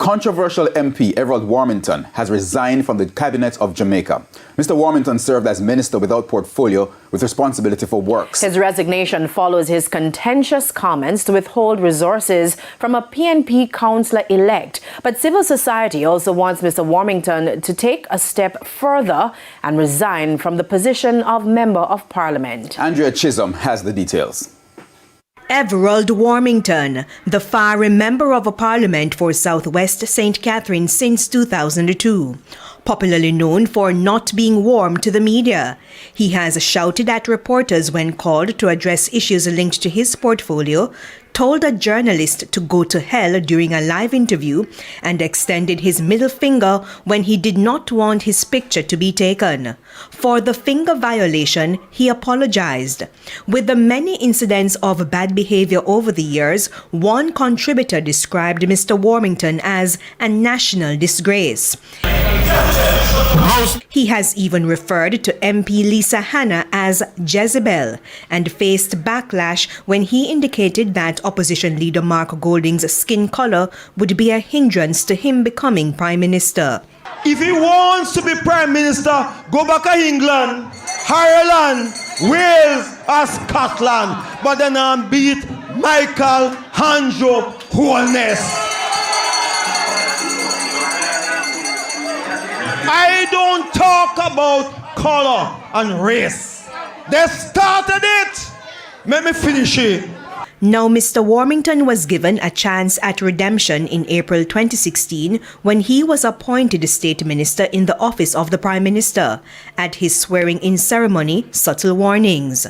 Controversial MP Everald Warmington has resigned from the cabinet of Jamaica. Mr. Warmington served as minister without portfolio with responsibility for works. His resignation follows his contentious comments to withhold resources from a PNP councillor-elect. But civil society also wants Mr. Warmington to take a step further and resign from the position of Member of Parliament. Andrea Chisholm has the details. Everald Warmington, the fiery Member of Parliament for South West St. Catherine since 2002, popularly known for not being warm to the media. He has shouted at reporters when called to address issues linked to his portfolio, told a journalist to go to hell during a live interview, and extended his middle finger when he did not want his picture to be taken. For the finger violation, he apologized. With the many incidents of bad behavior over the years, one contributor described Mr. Warmington as a national disgrace. He has even referred to MP Lisa Hanna as Jezebel and faced backlash when he indicated that opposition leader Mark Golding's skin color would be a hindrance to him becoming Prime Minister. If he wants to be Prime Minister, go back to England, Ireland, Wales or Scotland, but then beat andrewholness. I don't talk about color and race. They started it. Let me finish it. Now, Mr. Warmington was given a chance at redemption in April 2016 when he was appointed State Minister in the office of the Prime Minister. At his swearing-in ceremony, subtle warnings.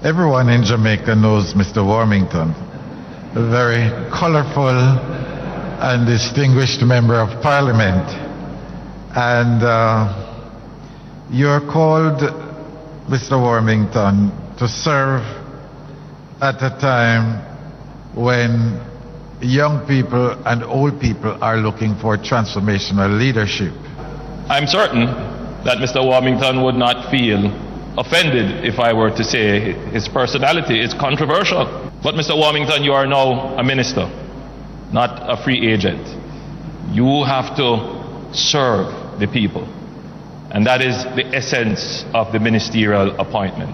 Everyone in Jamaica knows Mr. Warmington, a very colorful and distinguished Member of Parliament. And you're called, Mr. Warmington, to serve at a time when young people and old people are looking for transformational leadership. I'm certain that Mr. Warmington would not feel offended if I were to say his personality is controversial. But Mr. Warmington, you are now a minister, not a free agent. You have to serve the people. And that is the essence of the ministerial appointment.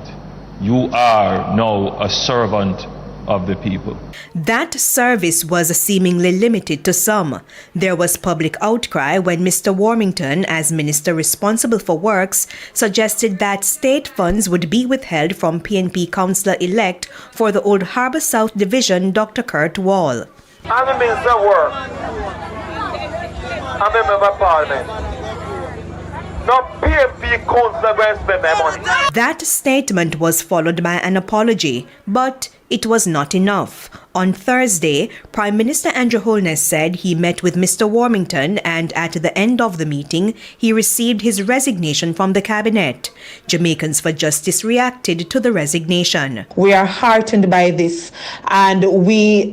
You are now a servant of the people. That service was seemingly limited to some. There was public outcry when Mr. Warmington, as minister responsible for works, suggested that state funds would be withheld from PNP councillor-elect for the Old Harbour South Division, Dr. Kurt Wall. I'm a minister of work. I'm a member of Parliament. No PNP councillor going to spend my money. That statement was followed by an apology, but it was not enough. On Thursday, Prime Minister Andrewholness said he met with Mr. Warmington and at the end of the meeting, he received his resignation from the cabinet. Jamaicans for Justice reacted to the resignation. We are heartened by this, and we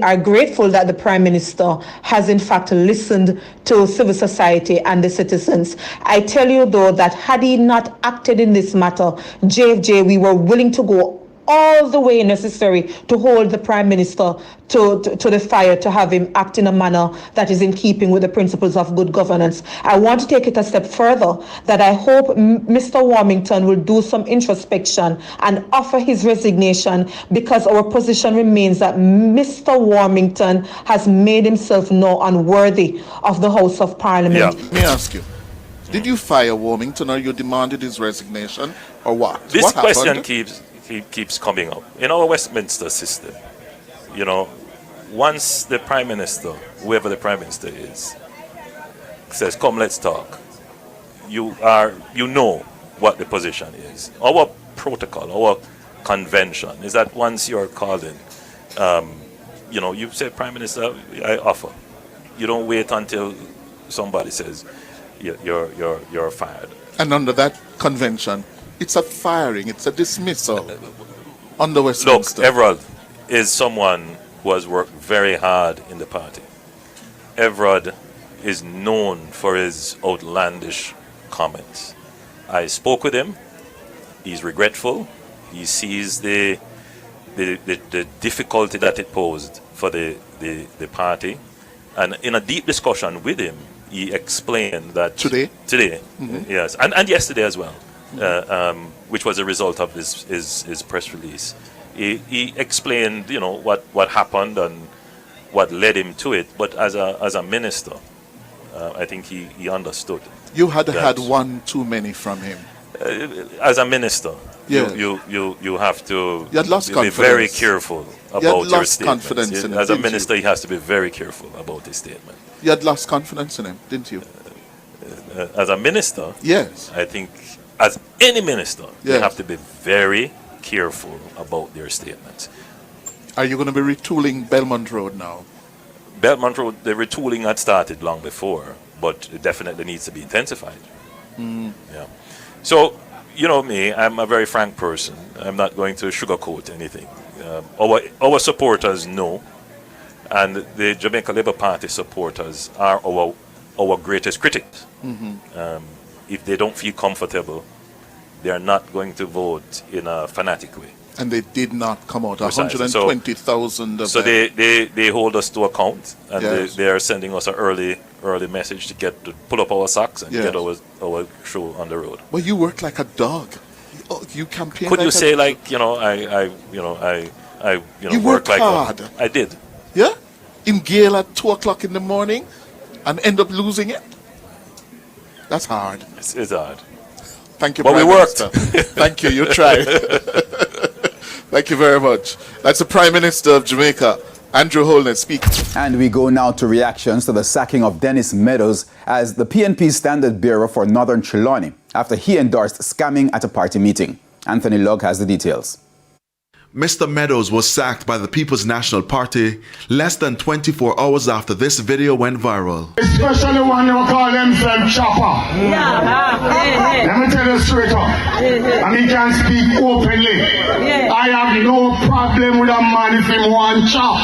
are grateful that the Prime Minister has in fact listened to civil society and the citizens. I tell you though that had he not acted in this matter, JFJ, we were willing to go all the way necessary to hold the Prime Minister to the fire, to have him act in a manner that is in keeping with the principles of good governance. I want to take it a step further, that I hope Mr. Warmington will do some introspection and offer his resignation, because our position remains that Mr. Warmington has made himself now unworthy of the House of Parliament. Yeah. Let me ask you, did you fire Warmington, or you demanded his resignation, or what? This what question keeps coming up. In our Westminster system, you know, once the Prime Minister, whoever the Prime Minister is, says, come, let's talk, you know what the position is. Our protocol, our convention is that once you're called in, you know, you say, Prime Minister, I offer. You don't wait until somebody says you're fired. And under that convention, it's a firing, it's a dismissal on the Westminster. Look, Everald is someone who has worked very hard in the party. Everald is known for his outlandish comments. I spoke with him. He's regretful. He sees the difficulty that it posed for the party. And in a deep discussion with him, he explained that Today, yes, and yesterday as well, which was a result of his press release. He explained, what happened and what led him to it. But as a minister, I think he understood. you had had one too many from him. As a minister, Yeah. you have to You had lost be confidence. very careful about your lost statements. confidence in him, As a didn't minister, he has to be very careful about his statement. You had lost confidence in him, didn't you? As a minister, Yes. I think as any minister, Yes. you have to be very careful about their statements. Are you going to be retooling Belmont Road now? Belmont Road, the retooling had started long before, but it definitely needs to be intensified. Yeah. So, me, I'm a very frank person. I'm not going to sugarcoat anything. Our supporters know, and the Jamaica Labour Party supporters are our greatest critics. If they don't feel comfortable, they are not going to vote in a fanatic way. And they did not come out. Precisely. 120,000 of So them. they hold us to account, and Yes. they are sending us an early message to pull up our socks and Yes. get our show on the road. But you work like a dog. You campaign Could like you say a, I You work worked like hard. I did. Yeah? In Gale at 2 o'clock in the morning and end up losing it? That's hard. It's hard. Thank you, But we Prime worked. Minister. Thank you. You tried. Thank you very much. That's the Prime Minister of Jamaica, Andrew Holness, speaking. And we go now to reactions to the sacking of Dennis Meadows as the PNP standard bearer for Northern Trelawney after he endorsed scamming at a party meeting. Anthony Lugg has the details. Mr. Meadows was sacked by the People's National Party less than 24 hours after this video went viral. Especially one who call themselves Chopper. Let me tell you straight up. And he can speak openly. I have no problem with a man if he want chop.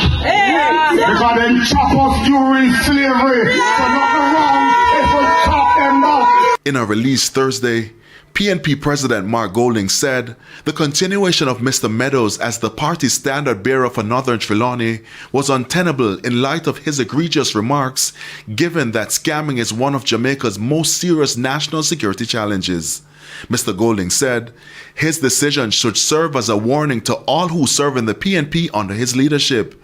Because them chop us during slavery. So nothing wrong if we chop them down. In a release Thursday, PNP President Mark Golding said the continuation of Mr. Meadows as the party's standard bearer for Northern Trelawney was untenable in light of his egregious remarks, given that scamming is one of Jamaica's most serious national security challenges. Mr. Golding said his decision should serve as a warning to all who serve in the PNP under his leadership.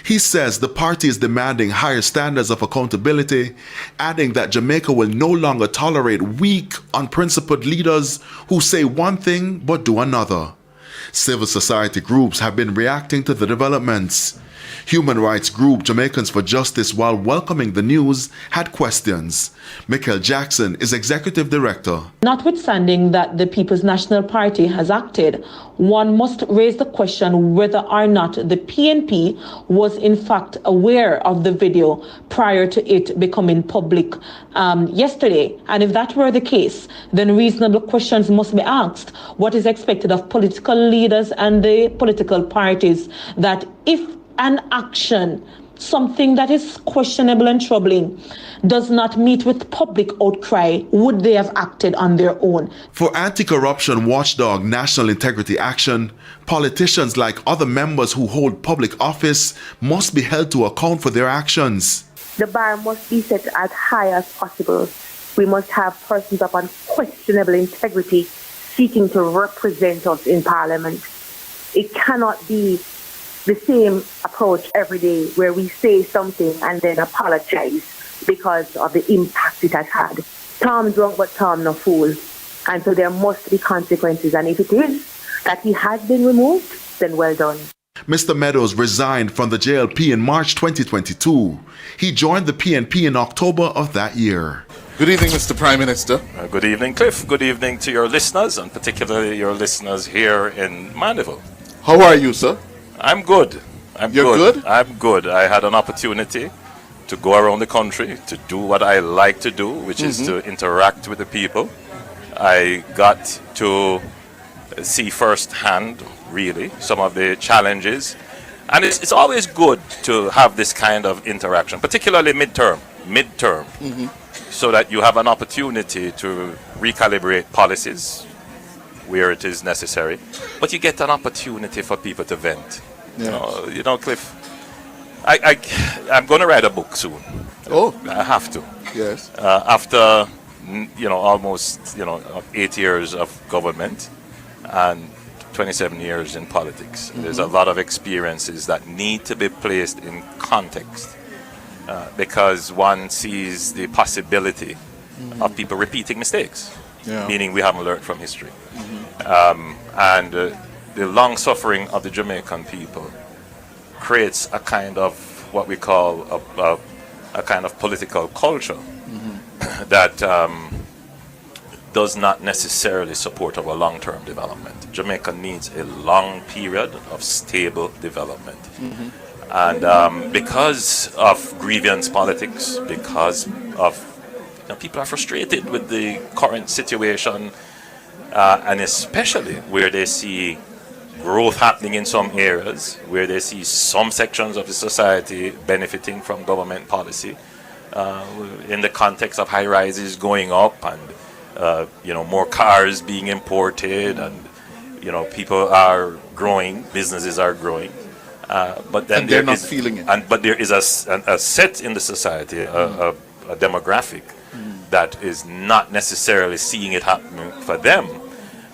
He says the party is demanding higher standards of accountability, adding that Jamaica will no longer tolerate weak, unprincipled leaders who say one thing but do another. Civil society groups have been reacting to the developments. Human rights group Jamaicans for Justice, while welcoming the news, had questions. Michael Jackson is executive director. Notwithstanding that the People's National Party has acted, one must raise the question whether or not the PNP was in fact aware of the video prior to it becoming public yesterday. And if that were the case, then reasonable questions must be asked. What is expected of political leaders and the political parties that if an action, something that is questionable and troubling, does not meet with public outcry, would they have acted on their own? For anti-corruption watchdog National Integrity Action, politicians like other members who hold public office must be held to account for their actions. The bar must be set as high as possible. We must have persons of unquestionable integrity seeking to represent us in Parliament. It cannot be the same approach every day where we say something and then apologize because of the impact it has had. Tom drunk but Tom no fool. And so there must be consequences. And if it is that he has been removed, then well done. Mr. Meadows resigned from the JLP in March 2022. He joined the PNP in October of that year. Good evening, Mr. Prime Minister. Good evening, Cliff. Good evening to your listeners, and particularly your listeners here in Mandeville. How are you, sir? I'm good. You're good? I'm good. I had an opportunity to go around the country to do what I like to do, which is to interact with the people. I got to see firsthand, really, some of the challenges. And it's always good to have this kind of interaction, particularly midterm, so that you have an opportunity to recalibrate policies where it is necessary. But you get an opportunity for people to vent. Yes. You know, Cliff, I'm going to write a book soon. Oh, I have to. yes. After almost 8 years of government and 27 years in politics, there's a lot of experiences that need to be placed in context because one sees the possibility of people repeating mistakes, meaning we haven't learned from history. And the long suffering of the Jamaican people creates a kind of what we call a kind of political culture that does not necessarily support our long-term development. Jamaica needs a long period of stable development. And because of grievance politics, because of people are frustrated with the current situation, and especially where they see growth happening in some areas, where they see some sections of the society benefiting from government policy, in the context of high rises going up and more cars being imported, and people are growing, businesses are growing, but then they're not feeling it. But there is a set in the society, a demographic that is not necessarily seeing it happening for them,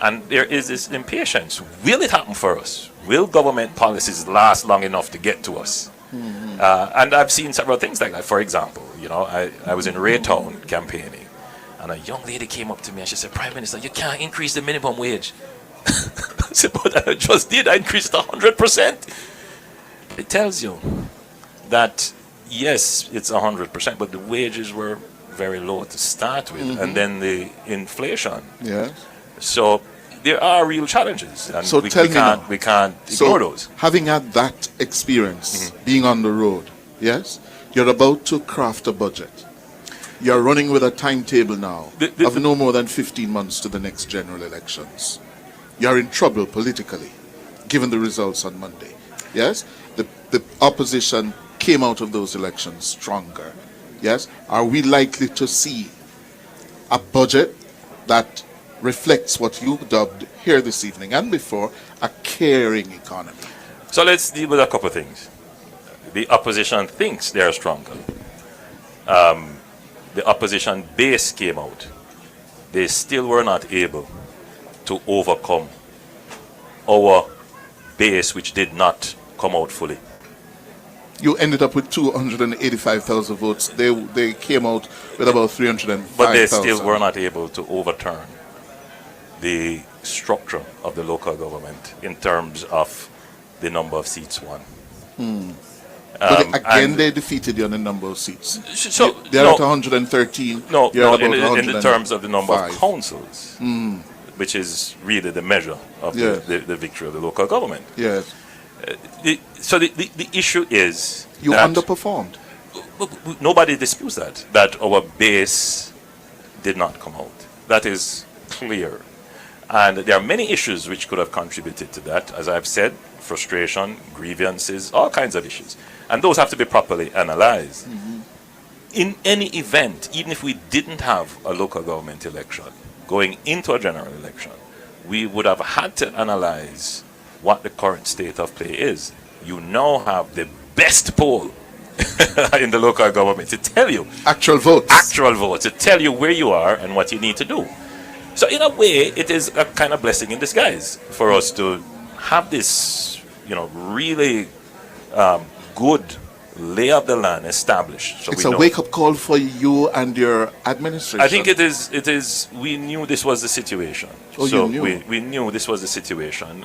and there is this impatience. Will it happen for us? Will government policies last long enough to get to us? And I've seen several things like that. For example, I was in Raytown campaigning, and a young lady came up to me and she said, "Prime Minister, you can't increase the minimum wage." I said, "But I just did. I increased it 100%. It tells you that, yes, it's 100%, but the wages were very low to start with, and then the inflation. Yes. So there are real challenges, and So we can't ignore those. Having had that experience, being on the road, yes, you're about to craft a budget. You're running with a timetable now of no more than 15 months to the next general elections. You're in trouble politically, given the results on Monday. Yes, the opposition came out of those elections stronger. Yes, are we likely to see a budget that reflects what you dubbed here this evening and before a caring economy? So let's deal with a couple of things. The opposition thinks they are stronger. The opposition base came out. They still were not able to overcome our base, which did not come out fully. You ended up with 285,000 votes. They came out with about 305,000. But they still were not able to overturn the structure of the local government in terms of the number of seats won. But again, they defeated you on the number of seats. So they're at 113. No, you're at about in the terms of the number of 105. councils, which is really the measure of the victory of the local government. Yes. So the issue is you that underperformed. Nobody disputes that our base did not come out. That is clear. And there are many issues which could have contributed to that. As I've said, frustration, grievances, all kinds of issues. And those have to be properly analyzed. In any event, even if we didn't have a local government election, going into a general election, we would have had to analyze what the current state of play is. You now have the best poll in the local government to tell you. Actual votes, to tell you where you are and what you need to do. So in a way, it is a kind of blessing in disguise for us to have this, really good lay of the land established. So it's a wake-up call for you and your administration. I think it is. We knew this was the situation. Oh, so you knew. we knew this was the situation.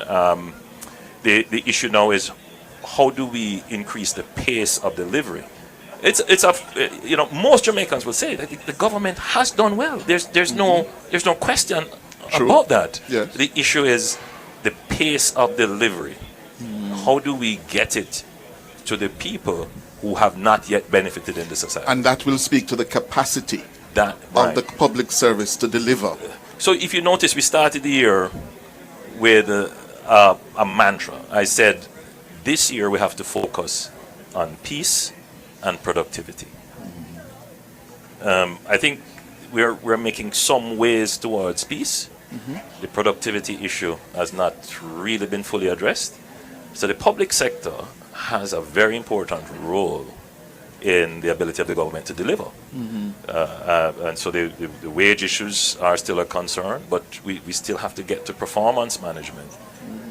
The issue now is, how do we increase the pace of delivery? Most Jamaicans will say that the government has done well. There's no question about that. Yes. The issue is the pace of delivery. How do we get it to the people who have not yet benefited in the society? And that will speak to the capacity of the public service to deliver. So if you notice, we started the year with a mantra. I said, this year we have to focus on peace and productivity. I think we're making some ways towards peace. The productivity issue has not really been fully addressed. So the public sector has a very important role in the ability of the government to deliver. And so the wage issues are still a concern, but we still have to get to performance management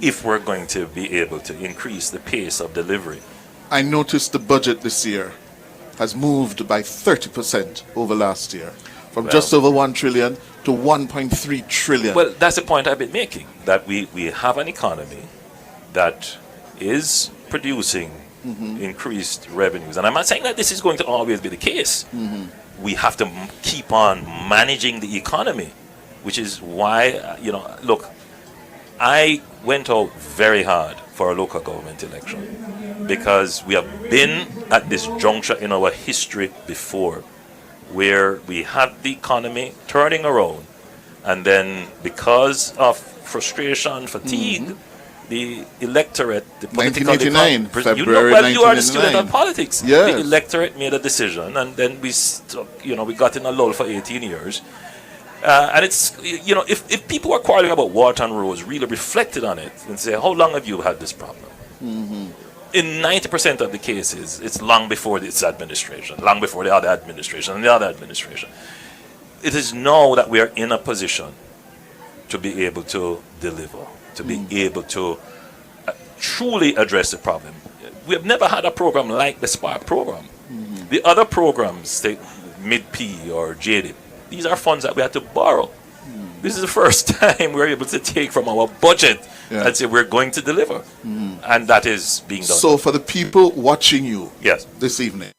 if we're going to be able to increase the pace of delivery. I noticed the budget this year has moved by 30% over last year, from just over 1 trillion to 1.3 trillion. Well, that's the point I've been making, that we have an economy that is producing increased revenues. And I'm not saying that this is going to always be the case. We have to keep on managing the economy, which is why, look, I went out very hard for a local government election because we have been at this juncture in our history before where we had the economy turning around, and then because of frustration, fatigue, the electorate, the political 1989, February you are the student of politics. Yes. The electorate made a decision, and then we got in a lull for 18 years. And it's, if people are quarreling about water and roads, really reflected on it and say, how long have you had this problem? In 90% of the cases, it's long before this administration, long before the other administration and the other administration. It is now that we are in a position to be able to deliver, to be able to truly address the problem. We have never had a program like the Spark program. The other programs, the Mid-P or JDIP, these are funds that we had to borrow. This is the first time we're able to take from our budget and say we're going to deliver. And that is being done. So for the people watching you yes, this evening,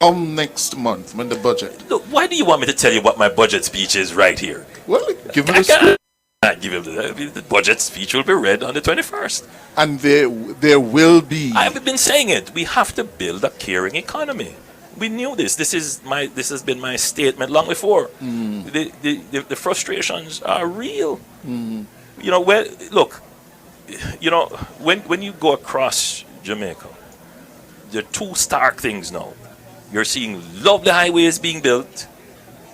come next month when the budget. Look, why do you want me to tell you what my budget speech is right here? Well, give me the give him the budget speech will be read on the 21st. And there will be. I've been saying it. We have to build a caring economy. We knew this. This has been my statement long before. The frustrations are real. When you go across Jamaica, there are two stark things now. You're seeing lovely highways being built,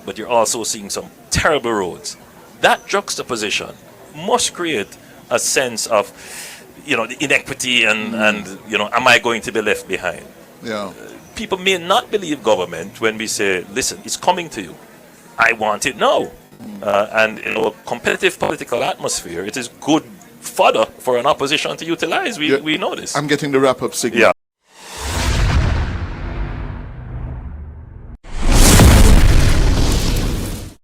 but you're also seeing some terrible roads. That juxtaposition must create a sense of, the inequity and am I going to be left behind? Yeah. People may not believe government when we say, listen, it's coming to you. I want it now. And in a competitive political atmosphere, it is good fodder for an opposition to utilize. We know this. I'm getting the wrap-up signal. Yeah.